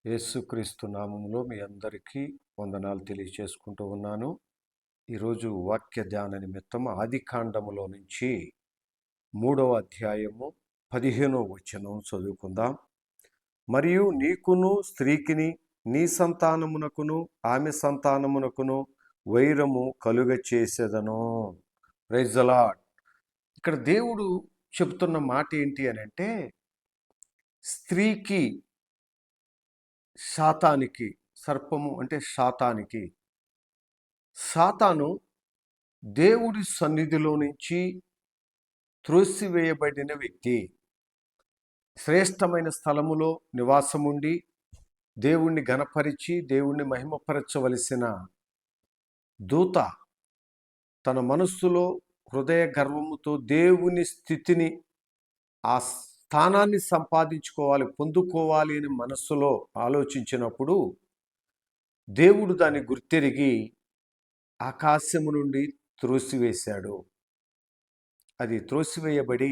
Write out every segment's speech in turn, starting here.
యేసుక్రీస్తు నామములో మీ అందరికీ వందనాలు తెలియచేసుకుంటూ ఉన్నాను. ఈరోజు వాక్య ధ్యాన నిమిత్తం ఆదికాండములో నుంచి 3వ అధ్యాయము 15వ వచనం చదువుకుందాం. మరియు నీకును స్త్రీకిని నీ సంతానమునకును ఆమె సంతానమునకును వైరము కలుగ చేసేదను. Praise the lord. ఇక్కడ దేవుడు చెబుతున్న మాట ఏంటి అని అంటే, స్త్రీకి సాతానికి, సర్పము అంటే సాతాను దేవుడి సన్నిధిలో నుంచి త్రోసివేయబడిన వ్యక్తి. శ్రేష్టమైన స్థలములో నివాసముండి దేవుణ్ణి ఘనపరిచి దేవుణ్ణి మహిమపరచవలసిన దూత తన మనస్సులో హృదయ గర్వముతో దేవుని స్థితిని, ఆ స్థానాన్ని సంపాదించుకోవాలి, పొందుకోవాలి అని మనస్సులో ఆలోచించినప్పుడు దేవుడు దాన్ని గుర్తెరిగి ఆకాశము నుండి త్రోసివేశాడు. అది త్రోసివేయబడి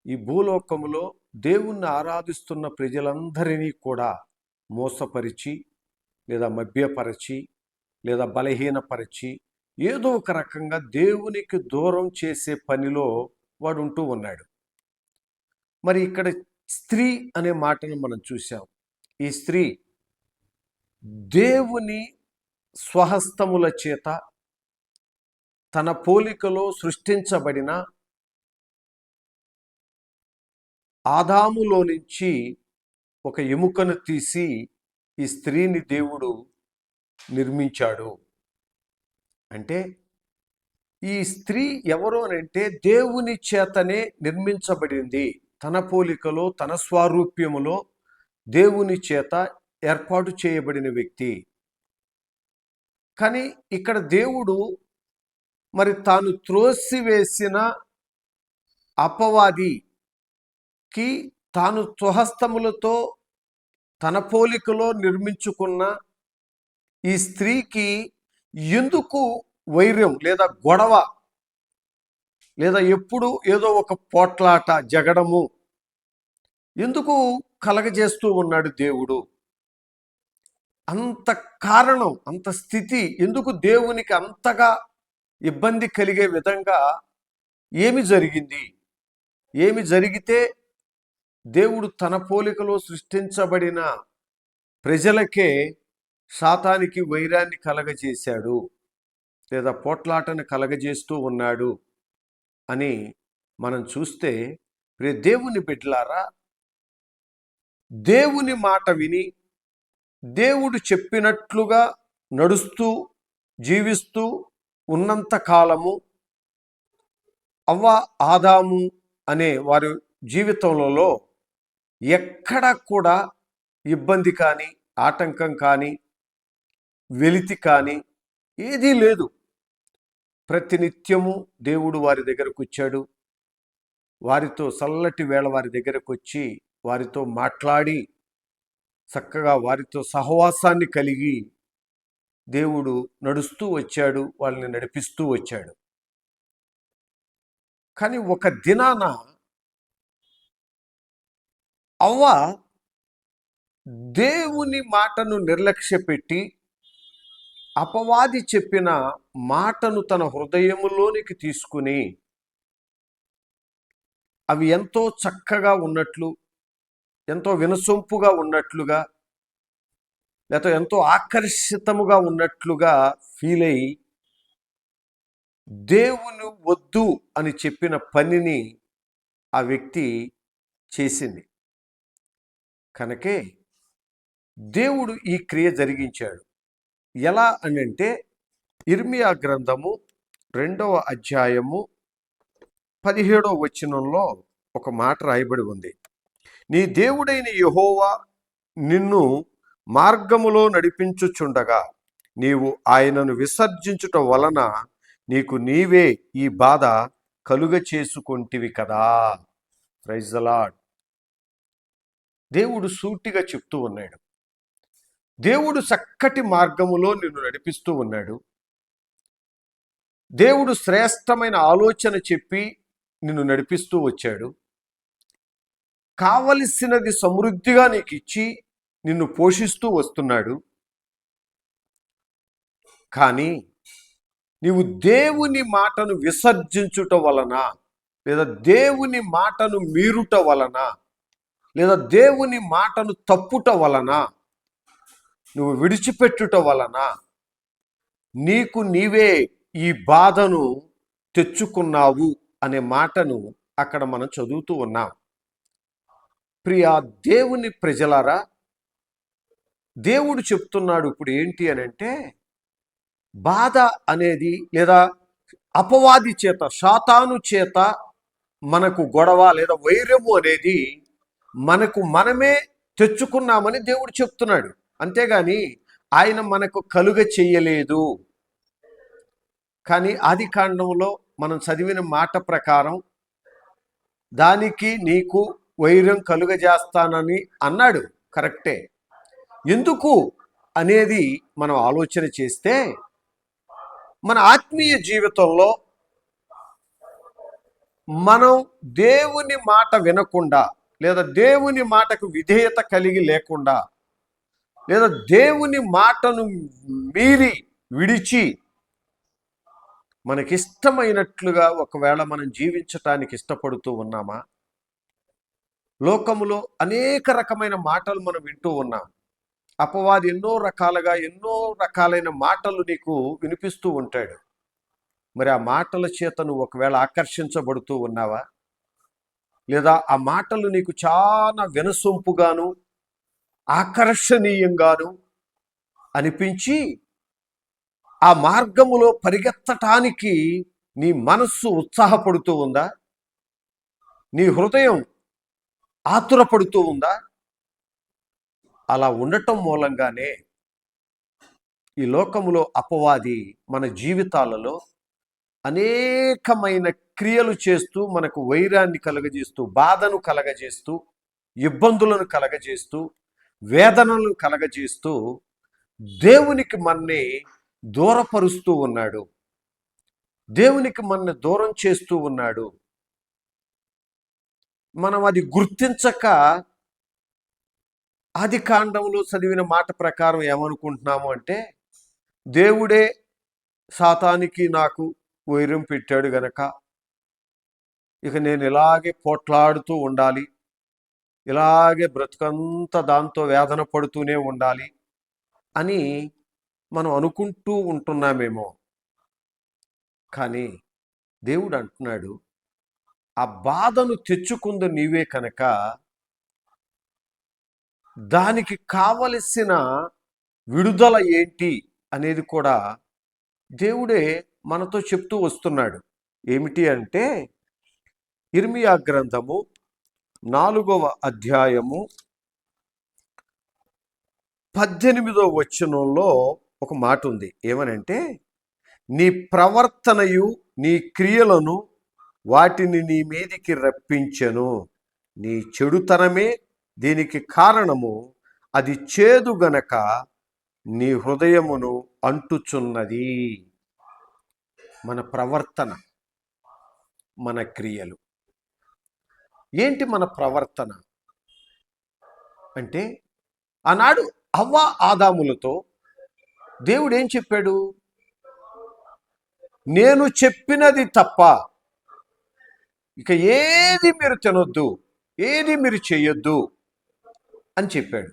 ఈ భూలోకములో దేవుణ్ణి ఆరాధిస్తున్న ప్రజలందరినీ కూడా మోసపరిచి లేదా మభ్యపరచి లేదా బలహీనపరిచి ఏదో ఒక రకంగా దేవునికి దూరం చేసే పనిలో వాడు ఉంటూ ఉన్నాడు. మరి ఇక్కడ స్త్రీ అనే మాటను మనం చూసాం. ఈ స్త్రీ దేవుని స్వహస్తముల చేత తన పోలికలో సృష్టించబడిన ఆదాములో నుంచి ఒక ఎముకను తీసి ఈ స్త్రీని దేవుడు నిర్మించాడు. అంటే ఈ స్త్రీ ఎవరు అనంటే దేవుని చేతనే నిర్మించబడింది. తన పోలికలో తన స్వారూప్యములో దేవుని చేత ఏర్పాటు చేయబడిన వ్యక్తి. కానీ ఇక్కడ దేవుడు మరి తాను త్రోసివేసిన అపవాదికి తాను స్వహస్తములతో తన పోలికలో నిర్మించుకున్న ఈ స్త్రీకి ఎందుకు వైర్యం లేదా గొడవ లేదా ఎప్పుడు ఏదో ఒక పోట్లాట జగడము ఎందుకు కలగజేస్తూ ఉన్నాడు దేవుడు? అంత కారణం, అంత స్థితి ఎందుకు దేవునికి అంతగా ఇబ్బంది కలిగే విధంగా ఏమి జరిగింది? ఏమి జరిగితే దేవుడు తన పోలికలో సృష్టించబడిన ప్రజలకే సాతానికి వైరాన్ని కలగజేశాడు లేదా పోట్లాటను కలగజేస్తూ ఉన్నాడు అని మనం చూస్తే, దేవుని బిడ్డలారా, దేవుని మాట విని దేవుడు చెప్పినట్లుగా నడుస్తూ జీవిస్తూ ఉన్నంత కాలము అవ్వ ఆదాము అనే వారి జీవితంలో ఎక్కడ కూడా ఇబ్బంది కానీ ఆటంకం కానీ వెలితి కానీ ఏదీ లేదు. ప్రతినిత్యము దేవుడు వారి దగ్గరకు వచ్చాడు. వారితో చల్లటి వేళ వారి దగ్గరకు వచ్చి వారితో మాట్లాడి చక్కగా వారితో సహవాసాన్ని కలిగి దేవుడు నడుస్తూ వచ్చాడు, వాళ్ళని నడిపిస్తూ వచ్చాడు. కానీ ఒక దినాన అవ్వ దేవుని మాటను నిర్లక్ష్యపెట్టి అపవాది చెప్పిన మాటను తన హృదయములోనికి తీసుకుని అవి ఎంతో చక్కగా ఉన్నట్లు, ఎంతో వినసొంపుగా ఉన్నట్లుగా, లేకపోతే ఎంతో ఆకర్షితముగా ఉన్నట్లుగా ఫీల్ అయ్యి దేవుని వద్దు అని చెప్పిన పనిని ఆ వ్యక్తి చేసింది. కనుకే దేవుడు ఈ క్రియ జరిగించాడు. ఎలా అని అంటే, ఇర్మియా గ్రంథము 2వ అధ్యాయము 17వ వచనంలో ఒక మాట రాయబడి ఉంది. నీ దేవుడైన యెహోవా నిన్ను మార్గములో నడిపించుచుండగా నీవు ఆయనను విసర్జించుట వలన నీకు నీవే ఈ బాధ కలుగ చేసుకొంటివి కదా. Praise the lord. దేవుడు సూటిగా చెప్తూ ఉన్నాడు. దేవుడు చక్కటి మార్గములో నిన్ను నడిపిస్తూ ఉన్నాడు. దేవుడు శ్రేష్టమైన ఆలోచన చెప్పి నిన్ను నడిపిస్తూ వచ్చాడు. కావలసినది సమృద్ధిగా నీకు ఇచ్చి నిన్ను పోషిస్తూ వస్తున్నాడు. కానీ నీవు దేవుని మాటను విసర్జించుట వలన, లేదా దేవుని మాటను మీరుట వలన, లేదా దేవుని మాటను తప్పుట వలన, నువ్వు విడిచిపెట్టుట వలన నీకు నీవే ఈ బాధను తెచ్చుకున్నావు అనే మాటను అక్కడ మనం చదువుతూ ఉన్నాం. ప్రియా దేవుని ప్రజలారా, దేవుడు చెప్తున్నాడు ఇప్పుడు ఏంటి అని అంటే, బాధ అనేది లేదా అపవాది చేత, సాతాను చేత మనకు గొడవ లేదా వైరము అనేది మనకు మనమే తెచ్చుకున్నామని దేవుడు చెప్తున్నాడు. అంతేగాని ఆయన మనకు కలుగ చెయ్యలేదు. కానీ ఆది కాండంలో మనం చదివిన మాట ప్రకారం దానికి నీకు వైరం కలుగజేస్తానని అన్నాడు, కరెక్టే. ఎందుకు అనేది మనం ఆలోచన చేస్తే, మన ఆత్మీయ జీవితంలో మనం దేవుని మాట వినకుండా, లేదా దేవుని మాటకు విధేయత కలిగి లేకుండా, లేదా దేవుని మాటను మీరి విడిచి మనకిష్టమైనట్లుగా ఒకవేళ మనం జీవించటానికి ఇష్టపడుతూ ఉన్నామా? లోకములో అనేక రకమైన మాటలు మనం వింటూ ఉన్నాం. అపవాది ఎన్నో రకాలైన మాటలు నీకు వినిపిస్తూ ఉంటాడు. మరి ఆ మాటల చేత నువ్వు ఒకవేళ ఆకర్షించబడుతూ ఉన్నావా? లేదా ఆ మాటలు నీకు చాలా వినసొంపుగాను ఆకర్షణీయంగాను అనిపించి ఆ మార్గములో పరిగెత్తటానికి నీ మనస్సు ఉత్సాహపడుతూ ఉందా? నీ హృదయం ఆతురపడుతూ ఉందా? అలా ఉండటం మూలంగానే ఈ లోకములో అపవాది మన జీవితాలలో అనేకమైన క్రియలు చేస్తూ మనకు వైరాన్ని కలగజేస్తూ, బాధను కలగజేస్తూ, ఇబ్బందులను కలగజేస్తూ, వేదనలను కలగజేస్తూ దేవునికి మన్ని దూరపరుస్తూ ఉన్నాడు. దేవునికి మన్ని దూరం చేస్తూ ఉన్నాడు. మనం అది గుర్తించక ఆది కాండంలో చదివిన మాట ప్రకారం ఏమనుకుంటున్నాము అంటే, దేవుడే సాతానికి నాకు వైరం పెట్టాడు గనక ఇక నేను ఇలాగే పోట్లాడుతూ ఉండాలి, ఇలాగే బ్రతుకంతా దాంతో వేదన పడుతూనే ఉండాలి అని మనం అనుకుంటూ ఉంటున్నామేమో. కానీ దేవుడు అంటున్నాడు, ఆ బాధను తెచ్చుకుంది నీవే కనుక దానికి కావలసిన విడుదల ఏంటి అనేది కూడా దేవుడే మనతో చెప్తూ వస్తున్నాడు. ఏమిటి అంటే, ఇర్మియా గ్రంథము 4వ అధ్యాయము 18వ వచనంలో ఒక మాట ఉంది. ఏమనంటే, నీ ప్రవర్తనయు నీ క్రియలను వాటిని నీ మీదికి రప్పించెను, నీ చెడుతనమే దీనికి కారణము, అది చేదు గనక నీ హృదయమును అంటుచున్నది. మన ప్రవర్తన, మన క్రియలు ఏంటి? మన ప్రవర్తన అంటే, ఆనాడు హవ్వ ఆదాములతో దేవుడు ఏం చెప్పాడు? నేను చెప్పినది తప్ప ఇక ఏది మీరు తినొద్దు, ఏది మీరు చేయొద్దు అని చెప్పాడు.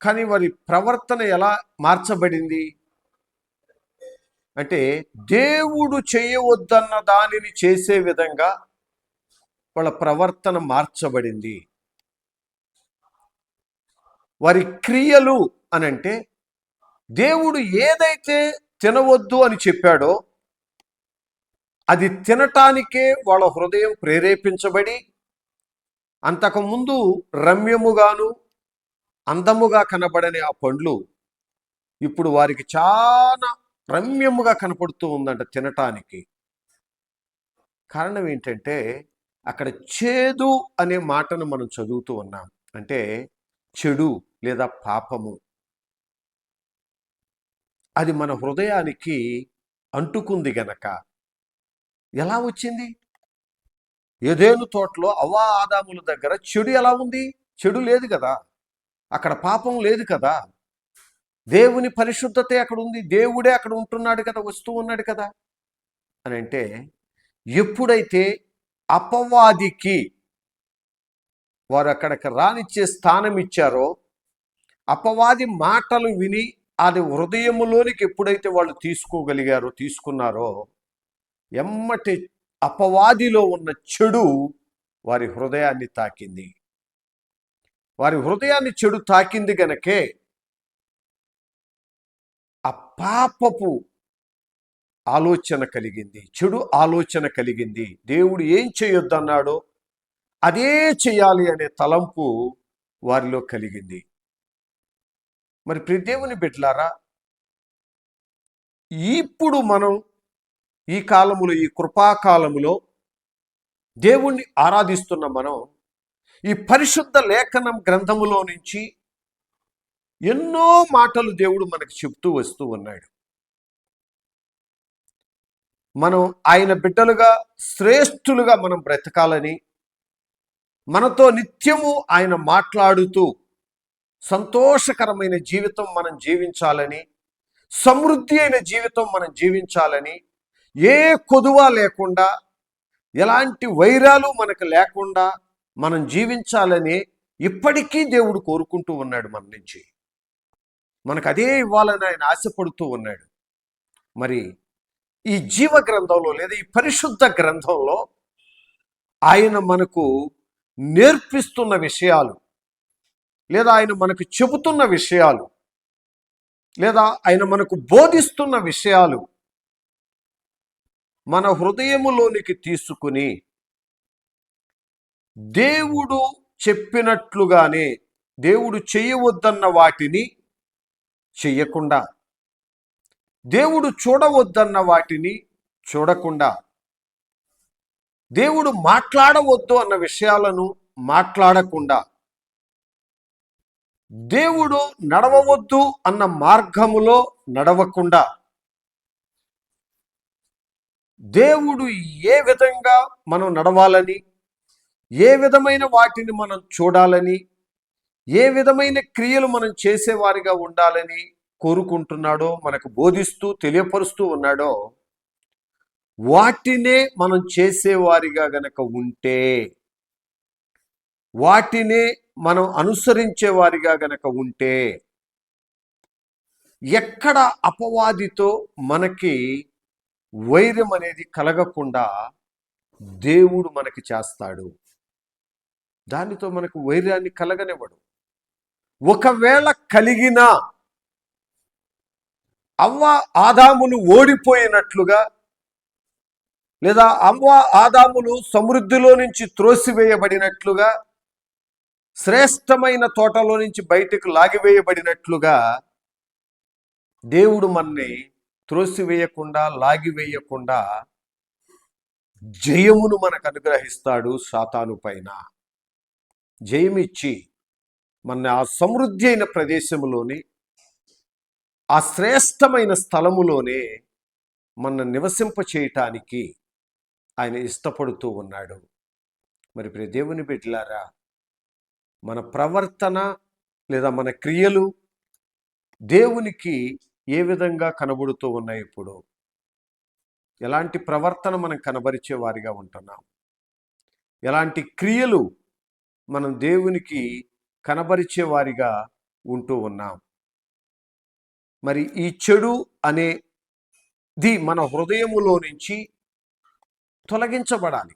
కానీ వారి ప్రవర్తన ఎలా మార్చబడింది అంటే, దేవుడు చేయవద్దన్న దానిని చేసే విధంగా వాళ్ళ ప్రవర్తన మార్చబడింది. వారి క్రియలు అనంటే, దేవుడు ఏదైతే తినవద్దు అని చెప్పాడో అది తినటానికే వాళ్ళ హృదయం ప్రేరేపించబడి, అంతకుముందు రమ్యముగాను అందముగా కనబడని ఆ పండ్లు ఇప్పుడు వారికి చాలా రమ్యముగా కనపడుతూ ఉందంట తినటానికి. కారణం ఏంటంటే, అక్కడ చేదు అనే మాటను మనం చదువుతూ ఉన్నాం. అంటే చెడు లేదా పాపము, అది మన హృదయానికి అంటుకుంది గనక. ఎలా వచ్చింది? ఏదేను తోటలో అవ్వ ఆదాముల దగ్గర చెడు ఎలా ఉంది? చెడు లేదు కదా, అక్కడ పాపం లేదు కదా, దేవుని పరిశుద్ధతే అక్కడ ఉంది, దేవుడే అక్కడ ఉంటున్నాడు కదా, వస్తూ ఉన్నాడు కదా అని అంటే, ఎప్పుడైతే అపవాదికి వారు అక్కడికి రానిచ్చే స్థానం ఇచ్చారో, అపవాది మాటలు విని అది హృదయములోనికి ఎప్పుడైతే వాళ్ళు తీసుకున్నారో, ఎమ్మటి అపవాదిలో ఉన్న చెడు వారి హృదయాన్ని తాకింది. వారి హృదయాన్ని చెడు తాకింది గనకే ఆ పాపపు ఆలోచన కలిగింది, చెడు ఆలోచన కలిగింది. దేవుడు ఏం చేయొద్దన్నాడో అదే చేయాలి అనే తలంపు వారిలో కలిగింది. మరి ప్రియ దేవుని బిడ్డలారా, ఇప్పుడు మనం ఈ కాలములో, ఈ కృపాకాలములో దేవుణ్ణి ఆరాధిస్తున్న మనం ఈ పరిశుద్ధ లేఖనం గ్రంథములో నుంచి ఎన్నో మాటలు దేవుడు మనకు చెప్తూ వస్తూ ఉన్నాడు. మనం ఆయన బిడ్డలుగా, శ్రేష్ఠులుగా మనం బ్రతకాలని, మనతో నిత్యము ఆయన మాట్లాడుతూ సంతోషకరమైన జీవితం మనం జీవించాలని, సమృద్ధి అయిన జీవితం మనం జీవించాలని, ఏ కొదువ లేకుండా, ఎలాంటి వైరాలు మనకు లేకుండా మనం జీవించాలని ఇప్పటికీ దేవుడు కోరుకుంటూ ఉన్నాడు మన నుంచి. మనకు అదే ఇవ్వాలని ఆయన ఆశపడుతూ ఉన్నాడు. మరి ఈ జీవ గ్రంథంలో లేదా ఈ పరిశుద్ధ గ్రంథంలో ఆయన మనకు నేర్పిస్తున్న విషయాలు, లేదా ఆయన మనకు చెబుతున్న విషయాలు, లేదా ఆయన మనకు బోధిస్తున్న విషయాలు మన హృదయములోనికి తీసుకుని దేవుడు చెప్పినట్లుగానే, దేవుడు చేయవద్దన్న వాటిని చెయ్యకుండా, దేవుడు చూడవద్దన్న వాటిని చూడకుండా, దేవుడు మాట్లాడవద్దు అన్న విషయాలను మాట్లాడకుండా, దేవుడు నడవవద్దు అన్న మార్గములో నడవకుండా, దేవుడు ఏ విధంగా మనం నడవాలని, ఏ విధమైన వాటిని మనం చూడాలని, ఏ విధమైన క్రియలు మనం చేసేవారిగా ఉండాలని కోరుకుంటున్నాడో, మనకు బోధిస్తూ తెలియపరుస్తూ ఉన్నాడో, వాటినే మనం చేసేవారిగా గనక ఉంటే, వాటినే మనం అనుసరించేవారిగా గనక ఉంటే, ఎక్కడ అపవాదితో మనకి వైరం అనేది కలగకుండా దేవుడు మనకి చేస్తాడు. దానితో మనకు వైరాన్ని కలగనివ్వడు. ఒకవేళ కలిగినా అవ్వ ఆదాములు ఓడిపోయినట్లుగా, లేదా అవ్వ ఆదాములు సమృద్ధిలో నుంచి త్రోసివేయబడినట్లుగా, శ్రేష్టమైన తోటలో నుంచి బయటకు లాగివేయబడినట్లుగా దేవుడు మనని త్రోసివేయకుండా, లాగివేయకుండా జయమును మనకు అనుగ్రహిస్తాడు. సాతాను పైన జయమిచ్చి మన ఆ సమృద్ధి అయిన ప్రదేశంలోని, ఆ శ్రేష్టమైన స్థలములోనే మన నివసింప చేయటానికి ఆయన ఇష్టపడుతూ ఉన్నాడు. మరి ప్రియ దేవుని బిడ్డలారా, మన ప్రవర్తన లేదా మన క్రియలు దేవునికి ఏ విధంగా కనబడుతూ ఉన్నాయి? ఇప్పుడు ఎలాంటి ప్రవర్తన మనం కనబరిచే వారిగా ఉంటున్నాం? ఎలాంటి క్రియలు మనం దేవునికి కనబరిచే వారిగా ఉంటూ ఉన్నాం? మరి ఈ చెడు అనేది మన హృదయములో నుంచి తొలగించబడాలి,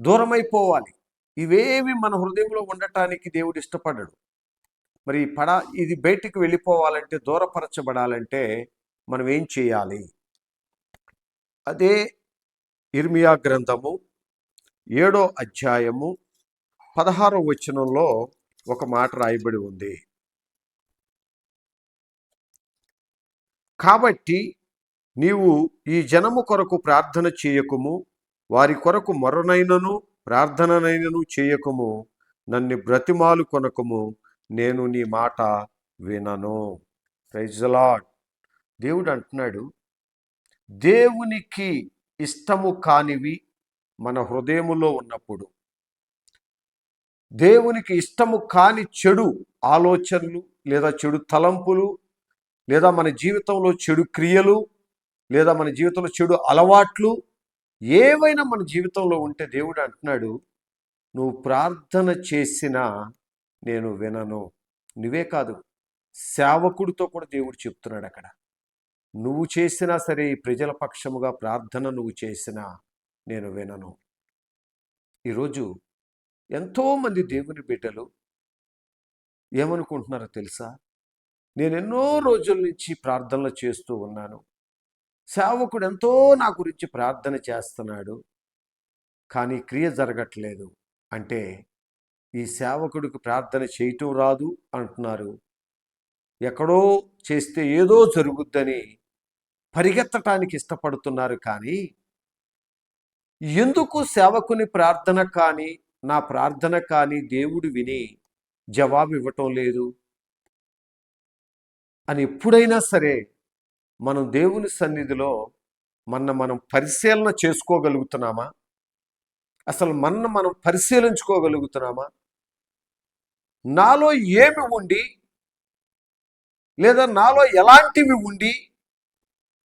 దూరమైపోవాలి. ఇవేవి మన హృదయంలో ఉండటానికి దేవుడు ఇష్టపడడు. మరి ఇది బయటికి వెళ్ళిపోవాలంటే, దూరపరచబడాలంటే మనం ఏం చేయాలి? అదే ఇర్మియా గ్రంథము 7వ అధ్యాయము 16వ వచనంలో ఒక మాట రాయబడి ఉంది. కాబట్టి నీవు ఈ జనము కొరకు ప్రార్థన చేయకుము, వారి కొరకు మొరనైనను ప్రార్థననైనను చేయకుము, నన్ను బ్రతిమాలు కొనకుము, నేను నీ మాట వినను. Praise the lord. దేవుడు అంటున్నాడు, దేవునికి ఇష్టము కానివి మన హృదయములో ఉన్నప్పుడు, దేవునికి ఇష్టము కాని చెడు ఆలోచనలు లేదా చెడు తలంపులు లేదా మన జీవితంలో చెడు క్రియలు లేదా మన జీవితంలో చెడు అలవాట్లు ఏవైనా మన జీవితంలో ఉంటే దేవుడు అంటున్నాడు, నువ్వు ప్రార్థన చేసినా నేను వినను. నువ్వే కాదు, సేవకుడితో కూడా దేవుడు చెప్తున్నాడు అక్కడ, నువ్వు చేసినా సరే ఈ ప్రజల పక్షముగా ప్రార్థన నువ్వు చేసినా నేను వినను. ఈరోజు ఎంతోమంది దేవుని బిడ్డలు ఏమనుకుంటున్నారో తెలుసా? నేను ఎన్నో రోజుల నుంచి ప్రార్థనలు చేస్తూ ఉన్నాను, సేవకుడు ఎంతో నా గురించి ప్రార్థన చేస్తున్నాడు, కానీ క్రియ జరగట్లేదు. అంటే ఈ సేవకుడికి ప్రార్థన చేయటం రాదు అంటున్నారు. ఎక్కడో చేస్తే ఏదో జరుగుద్దని పరిగెత్తటానికి ఇష్టపడుతున్నారు. కానీ ఎందుకు సేవకుని ప్రార్థన కానీ నా ప్రార్థన కానీ దేవుడు విని జవాబు ఇవ్వటం లేదు అని ఎప్పుడైనా సరే మనం దేవుని సన్నిధిలో మనం పరిశీలన చేసుకోగలుగుతున్నామా? అసలు మనం పరిశీలించుకోగలుగుతున్నామా? నాలో ఏమి ఉండి లేదా నాలో ఎలాంటివి ఉండి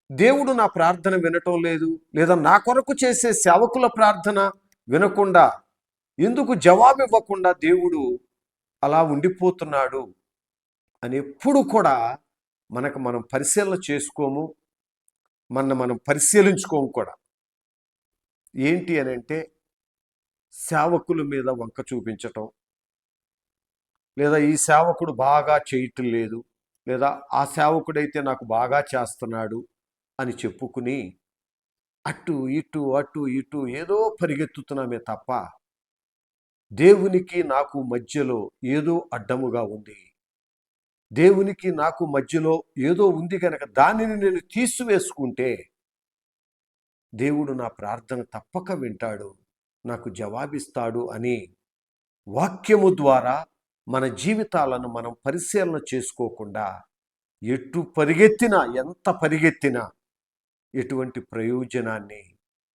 దేవుడు నా ప్రార్థన వినటం లేదు, లేదా నా కొరకు చేసే సేవకుల ప్రార్థన వినకుండా ఎందుకు జవాబు ఇవ్వకుండా దేవుడు అలా ఉండిపోతున్నాడు అని ఎప్పుడు కూడా మనం పరిశీలన చేసుకోము, మనం పరిశీలించుకోము కూడా. ఏంటి అని అంటే సేవకుల మీద వంక చూపించటం, లేదా ఈ సేవకుడు బాగా చేయటం లేదు, లేదా ఆ సేవకుడైతే నాకు బాగా చేస్తున్నాడు అని చెప్పుకుని అటు ఇటు ఏదో పరిగెత్తుతున్నామే తప్ప దేవునికి నాకు మధ్యలో ఏదో అడ్డముగా ఉంది, దేవునికి నాకు మధ్యలో ఏదో ఉంది కనుక దానిని నేను తీసివేసుకుంటే దేవుడు నా ప్రార్థన తప్పక వింటాడు, నాకు జవాబిస్తాడు అని వాక్యము ద్వారా మన జీవితాలను మనం పరిశీలన చేసుకోకుండా ఎటు పరిగెత్తినా, ఎంత పరిగెత్తినా ఎటువంటి ప్రయోజనాన్ని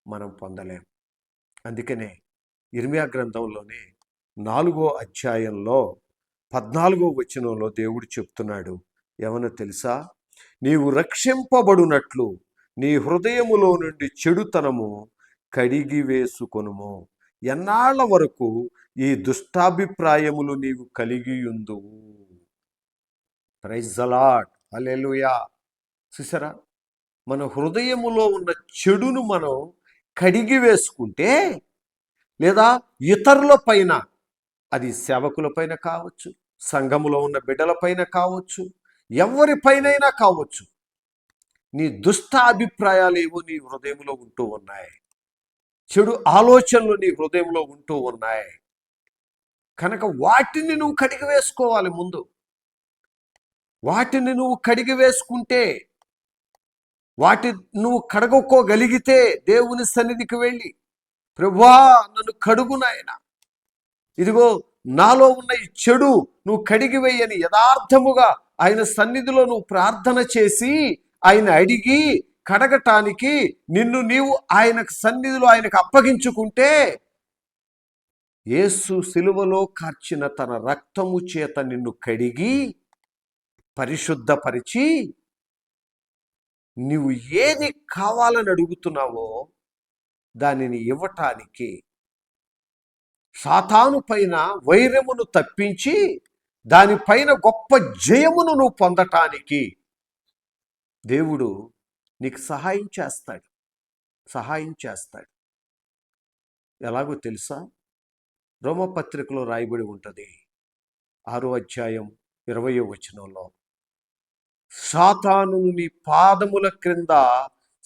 మనం పొందలేం. అందుకనే ఇర్మియా గ్రంథంలోనే 4వ అధ్యాయంలో 14వ వచనంలో దేవుడు చెప్తున్నాడు, ఏమన్నా తెలుసా? నీవు రక్షింపబడునట్లు నీ హృదయములో నుండి చెడుతనము కడిగి వేసుకొనుము, ఎన్నాళ్ల వరకు ఈ దుష్టాభిప్రాయములు నీవు కలిగియుందువు. ప్రైజ్ ద లార్డ్, హల్లెలూయా. చూసారా, మన హృదయములో ఉన్న చెడును మనం కడిగి వేసుకుంటే, లేదా ఇతరుల పైన, అది సేవకుల పైన కావచ్చు, సంఘములో ఉన్న బిడ్డల పైన కావచ్చు, ఎవరిపైనైనా కావచ్చు, నీ దుష్ట అభిప్రాయాలు ఏవో నీ హృదయంలో ఉంటూ ఉన్నాయి, చెడు ఆలోచనలు నీ హృదయంలో ఉంటూ ఉన్నాయి కనుక వాటిని నువ్వు కడిగి వేసుకోవాలి. ముందు వాటిని నువ్వు కడిగి వేసుకుంటే, వాటి నువ్వు కడగొక్కోగలిగితే దేవుని సన్నిధికి వెళ్ళి, ప్రభువా నన్ను కడుగు నాయనా, ఇదిగో నాలో ఉన్న ఈ చెడు నువ్వు కడిగివేయని యథార్థముగా ఆయన సన్నిధిలో నువ్వు ప్రార్థన చేసి ఆయన అడిగి కడగటానికి నిన్ను నీవు ఆయనకు సన్నిధిలో ఆయనకు అప్పగించుకుంటే, యేసు సిలువలో కార్చిన తన రక్తము చేత నిన్ను కడిగి పరిశుద్ధపరిచి నువ్వు ఏది కావాలని అడుగుతున్నావో దానిని ఇవ్వటానికి, సాతాను పైన వైరమును తప్పించి దానిపైన గొప్ప జయమును నువ్వు పొందటానికి దేవుడు నీకు సహాయం చేస్తాడు. ఎలాగో తెలుసా? రోమపత్రికలో రాయబడి ఉంటుంది 6వ అధ్యాయం 20వ వచనంలో, సాతాను నీ పాదముల క్రింద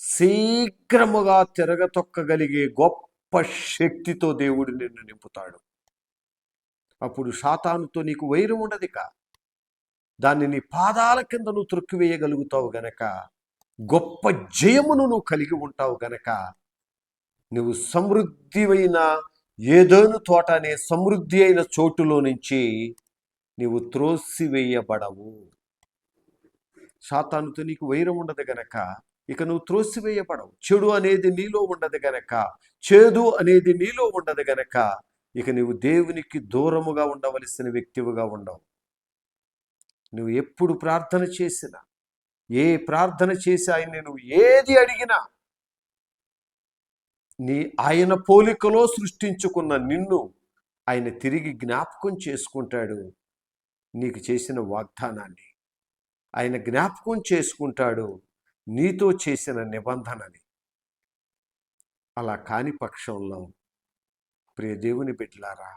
శీఘ్రముగా తిరగతొక్కగలిగే గొప్ప శక్తితో దేవుడు నిన్ను నింపుతాడు. అప్పుడు సాతానుతో నీకు వైరం ఉండదిక, దాన్ని నీ పాదాల కింద నువ్వు త్రొక్కివేయగలుగుతావు గనక, గొప్ప జయమును నువ్వు కలిగి ఉంటావు గనక, నువ్వు సమృద్ధివైన ఏదోను తోట అనే సమృద్ధి అయిన చోటులో నుంచి నీవు త్రోసివేయబడవు. సాతానుతో నీకు వైరం ఉండదు గనక ఇక నువ్వు త్రోసివేయబడవు. చెడు అనేది నీలో ఉండదు గనక, చేదు అనేది నీలో ఉండదు గనక ఇక నువ్వు దేవునికి దూరముగా ఉండవలసిన వ్యక్తివిగా ఉండవు. నువ్వు ఎప్పుడు ప్రార్థన చేసినా, ఏ ప్రార్థన చేసి ఆయన నువ్వు ఏది అడిగినా, ఆయన పోలికలో సృష్టించుకున్న నిన్ను ఆయన తిరిగి జ్ఞాపకం చేసుకుంటాడు. నీకు చేసిన వాగ్దానాన్ని ఆయన జ్ఞాపకం చేసుకుంటాడు, నీతో చేసిన నిబంధనని. అలా కాని పక్షంలో ప్రియ దేవుని బిడ్డలారా,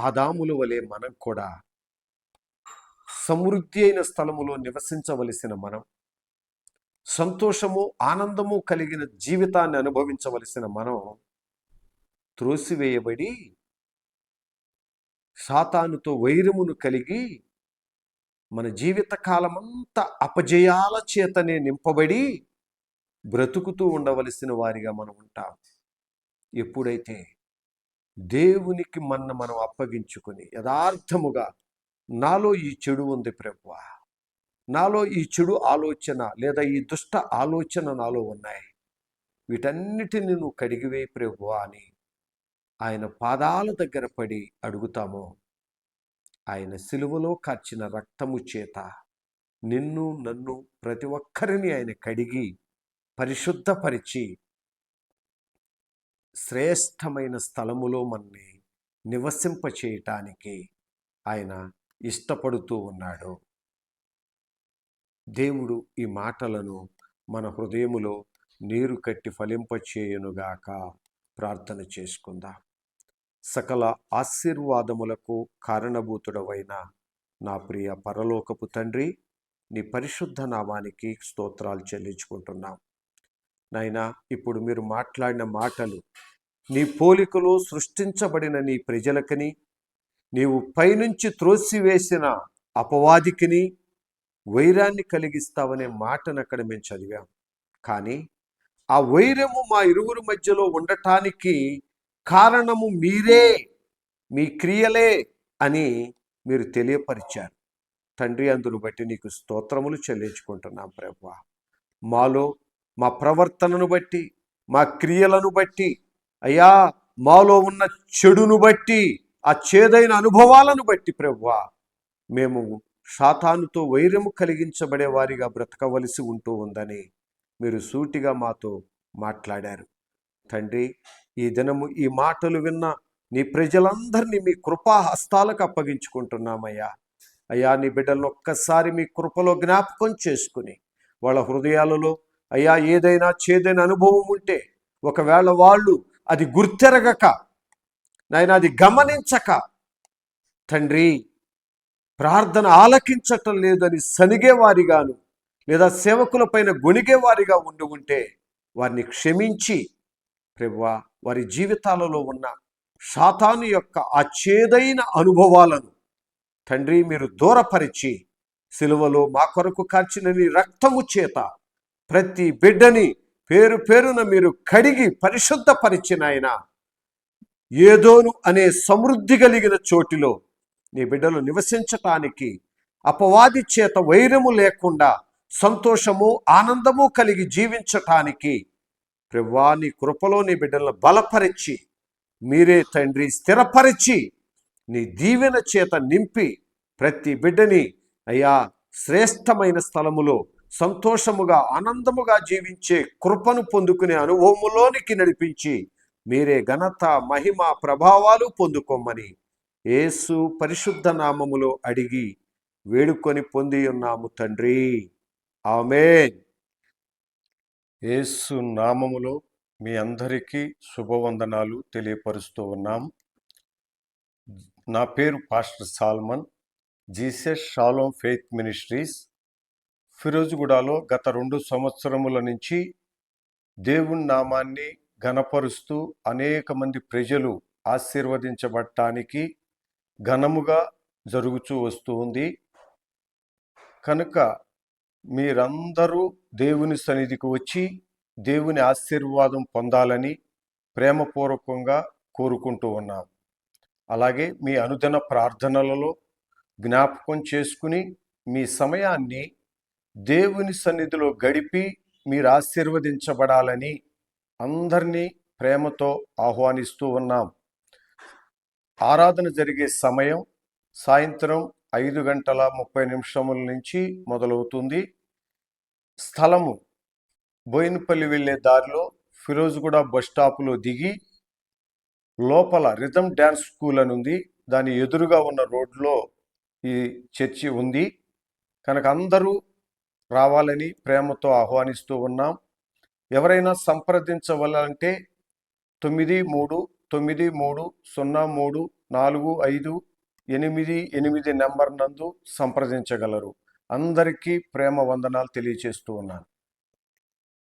ఆదాముల వలె మనం కూడా సమృద్ధి అయిన స్థలములో నివసించవలసిన మనం, సంతోషము ఆనందము కలిగిన జీవితాన్ని అనుభవించవలసిన మనం త్రోసివేయబడి సాతానుతో వైరమును కలిగి మన జీవిత కాలమంతా అపజయాల చేతనే నింపబడి బ్రతుకుతూ ఉండవలసిన వారిగా మనం ఉంటాం. ఎప్పుడైతే దేవునికి మనం అప్పగించుకొని యథార్థముగా, నాలో ఈ చెడు ఉంది ప్రభువా, నాలో ఈ చెడు ఆలోచన లేదా ఈ దుష్ట ఆలోచన నాలో ఉన్నాయి, వీటన్నిటిని నువ్వు కడిగివేయి ప్రభువా అని ఆయన పాదాల దగ్గర పడి అడుగుతామో, ఆయన సిలువలో కార్చిన రక్తము చేత నిన్ను నన్ను ప్రతి ఒక్కరిని ఆయన కడిగి పరిశుద్ధపరిచి శ్రేష్టమైన స్థలములో మనని నివసింపచేయటానికి ఆయన ఇష్టపడుతూ ఉన్నాడు. దేవుడు ఈ మాటలను మన హృదయములో నీరు కట్టి ఫలింపచేయునుగాక. ప్రార్థన చేసుకుందాం. సకల ఆశీర్వాదములకు కారణభూతుడవైన నా ప్రియ పరలోకపు తండ్రి, నీ పరిశుద్ధ నామానికి స్తోత్రాలు చెల్లించుకుంటున్నాం. నాయనా, ఇప్పుడు మీరు మాట్లాడిన మాటలు నీ పోలికలో సృష్టించబడిన నీ ప్రజలకని, నీవు పైనుంచి త్రోసివేసిన అపవాదికిని వైరాన్ని కలిగిస్తావనే మాటను అక్కడ మేము చదివాం. కానీ ఆ వైరము మా ఇరువురు మధ్యలో ఉండటానికి కారణము మీరే, మీ క్రియలే అని మీరు తెలియపరిచారు తండ్రి. అందును బట్టి నీకు స్తోత్రములు చెల్లించుకుంటున్నాం ప్రభువా. మాలో మా ప్రవర్తనను బట్టి, మా క్రియలను బట్టి, అయ్యా మాలో ఉన్న చెడును బట్టి, ఆ చేదైన అనుభవాలను బట్టి ప్రభువా, మేము సాతానుతో వైరము కలిగించబడే వారిగా బ్రతకవలసి ఉంటూ ఉందని మీరు సూటిగా మాతో మాట్లాడారు తండ్రి. ఈ దినము ఈ మాటలు విన్న నీ ప్రజలందరినీ మీ కృపా హస్తాలకు అప్పగించుకుంటున్నామయ్యా. అయ్యా, నీ బిడ్డలను ఒక్కసారి మీ కృపలో జ్ఞాపకం చేసుకుని వాళ్ళ హృదయాలలో అయ్యా ఏదైనా చేదైన అనుభవం ఉంటే, ఒకవేళ వాళ్ళు అది గుర్తెరగక నాయన అది గమనించక తండ్రి ప్రార్థన ఆలకించటం లేదని సనిగేవారిగాను లేదా సేవకులపైన గొణిగేవారిగా ఉంటే వారిని క్షమించి ప్రభువా, వారి జీవితాలలో ఉన్న సాతాను యొక్క ఆ చేదైన అనుభవాలను తండ్రి మీరు దూరపరిచి సిలువలో మా కొరకు కార్చిన నీ రక్తము చేత ప్రతి బిడ్డని పేరు పేరున మీరు కడిగి పరిశుద్ధపరిచిన ఆయన ఏదోను అనే సమృద్ధి కలిగిన చోటిలో నీ బిడ్డలు నివసించటానికి, అపవాది చేత వైరము లేకుండా సంతోషము ఆనందము కలిగి జీవించటానికి ప్రభువా నీ కృపలో నీ బిడ్డలను బలపరిచి మీరే తండ్రి స్థిరపరిచి నీ దీవెన చేత నింపి ప్రతి బిడ్డని అయ్యా శ్రేష్టమైన స్థలములో సంతోషముగా ఆనందముగా జీవించే కృపను పొందుకునే అనుభవములోనికి నడిపించి మీరే ఘనత మహిమ ప్రభావాలు పొందుకోమని యేసు పరిశుద్ధ నామములో అడిగి వేడుకొని పొంది ఉన్నాము తండ్రి. ఆమేన్. యేసు నామములో మీ అందరికీ శుభవందనాలు తెలియపరుస్తూ ఉన్నాం. నా పేరు pastor Solomon, Jesus Shalom Faith Ministries, ఫిరోజుగూడలో గత 2 సంవత్సరముల నుంచి దేవుని నామాన్ని ఘనపరుస్తూ అనేక మంది ప్రజలు ఆశీర్వదించబడటానికి ఘనముగా జరుగుతూ వస్తూ ఉంది. కనుక మీరందరూ దేవుని సన్నిధికి వచ్చి దేవుని ఆశీర్వాదం పొందాలని ప్రేమపూర్వకంగా కోరుకుంటూ ఉన్నాం. అలాగే మీ అనుదిన ప్రార్థనలలో జ్ఞాపకం చేసుకుని మీ సమయాన్ని దేవుని సన్నిధిలో గడిపి మీరు ఆశీర్వదించబడాలని అందరినీ ప్రేమతో ఆహ్వానిస్తూ ఉన్నాం. ఆరాధన జరిగే సమయం సాయంత్రం 5:30 నుంచి మొదలవుతుంది. స్థలము బోయినపల్లి వెళ్ళే దారిలో ఫిరోజుగూడ బస్ స్టాప్లో దిగి లోపల రిథమ్ డ్యాన్స్ స్కూల్ అని ఉంది. దాని ఎదురుగా ఉన్న రోడ్లో ఈ చర్చి ఉంది. కనుక అందరూ రావాలని ప్రేమతో ఆహ్వానిస్తూ ఉన్నాం. ఎవరైనా సంప్రదించవాలంటే 9303034588 నెంబర్ నందు సంప్రదించగలరు. అందరికీ ప్రేమ వందనాలు తెలియచేస్తూ ఉన్నాను.